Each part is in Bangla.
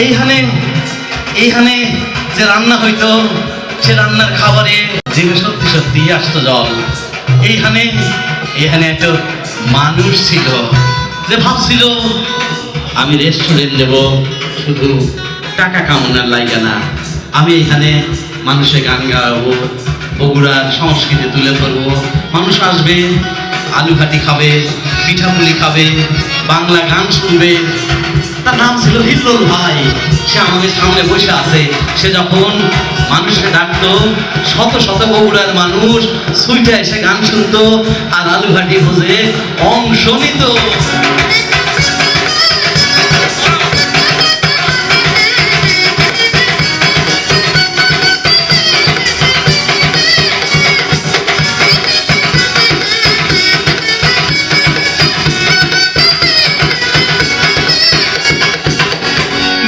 এইখানে এইখানে যে রান্না হইতো সে রান্নার খাবারে জিভে সত্যি সত্যি আসতো জল। এইখানে এখানে একটা মানুষ ছিল যে ভাবছিল আমি রেস্টুরেন্ট দেব শুধু টাকা কামানোর লাইগা না, আমি এখানে মানুষের গান গাওয়াবো, বগুড়ার সংস্কৃতি তুলে ধরবো, মানুষ আসবে আলু ঘাটি খাবে, পিঠাপুলি খাবে, বাংলা গান শুনবে। তার নাম ছিল হিল্লোল ভাই। সে আমাদের সামনে বসে আছে। সে যখন মানুষকে ডাকতো, শত শত বগুড়ার মানুষ সুইটা এসে গান শুনতো আর আলু ঘাটি ভোজে অংশ নিত।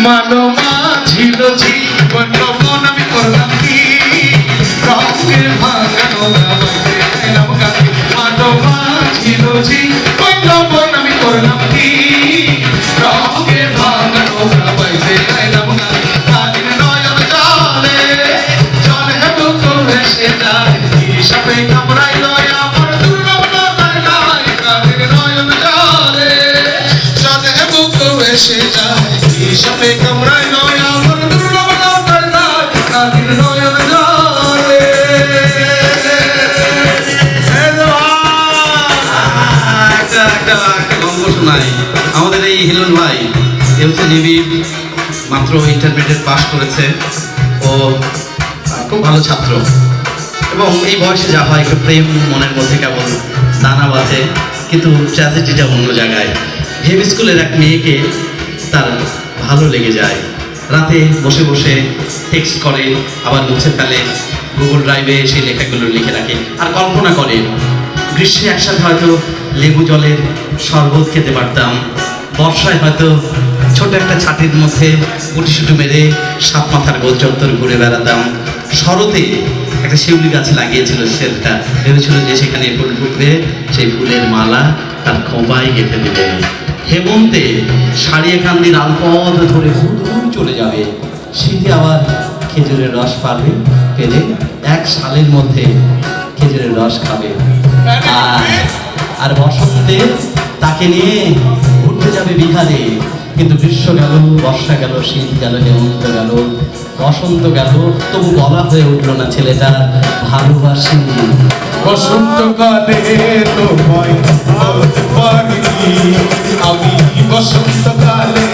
মানবা ছিল জীবন মন আমি করলাম কি রঙে ভাঙানো এলাম গান। মানবা ছিল জীবন মন আমি করলাম কি রঙে ভাঙানো এলাম গান। কালির নয়ন জলে জলে বুক ভেসে যায়, হিসাবে কামড়াইল আমার দুর্লভ নতার গায়। কালির নয়ন জলে জলে বুক ভেসে যায়, হিসাবে কামড়াই নয় আমার দুর্লভ নতার গায়। কালির নয়ন জলে একটা গল্প শোনাই। আমাদের এই হিলোল ভাই এ হচ্ছে নিবিড়, মাত্র ইন্টারমিডিয়েট পাস করেছে। ও খুব ভালো ছাত্র এবং এই বয়সে যা হয় একটু প্রেম মনের মধ্যে কেবল দানা বাঁধে, কিন্তু ট্র্যাজেডিটা অন্য জায়গায়। হেম স্কুলের এক মেয়েকে তার ভালো লেগে যায়। রাতে বসে বসে টেক্সট করে, আবার মুছে ফেলে, গুগল ড্রাইভে সেই লেখাগুলো লিখে রাখে আর কল্পনা করে গ্রীষ্মে একসাথে হয়তো লেবু জলের শরবত খেতে পারতাম, বর্ষায় হয়তো ছোট একটা ছাতির মধ্যে গুটিসুটি মেরে সাত মাথার গোল চত্বর ঘুরে বেড়াতাম, শরতে একটা শিউলি গাছ লাগিয়েছিল, সেটা ভেবেছিল যে সেখানে ফুল ফুটবে, সেই ফুলের মালা তার খোঁপায় গেঁথে দেবে, হেমন্তে সারিয়ে কান্দির আলপথ ধরে দূর চলে যাবে, শীতে আবার খেজুরের রস পাবে, পেলে এক সালের মধ্যে খেজুরের রস খাবে। আর বসন্তে তাকে নিয়ে ঘুরতে যাবে বিহারে। কিন্তু গ্রীষ্ম গেল, বর্ষা গেল, শীত গেল, হেমন্ত গেল, বসন্ত গেল, তবু বলা হয়ে উঠলো না ছেলেটা ভালোবাসি। বসন্তকালে তোমায় বলতে পারিনি আমি, বসন্তকালে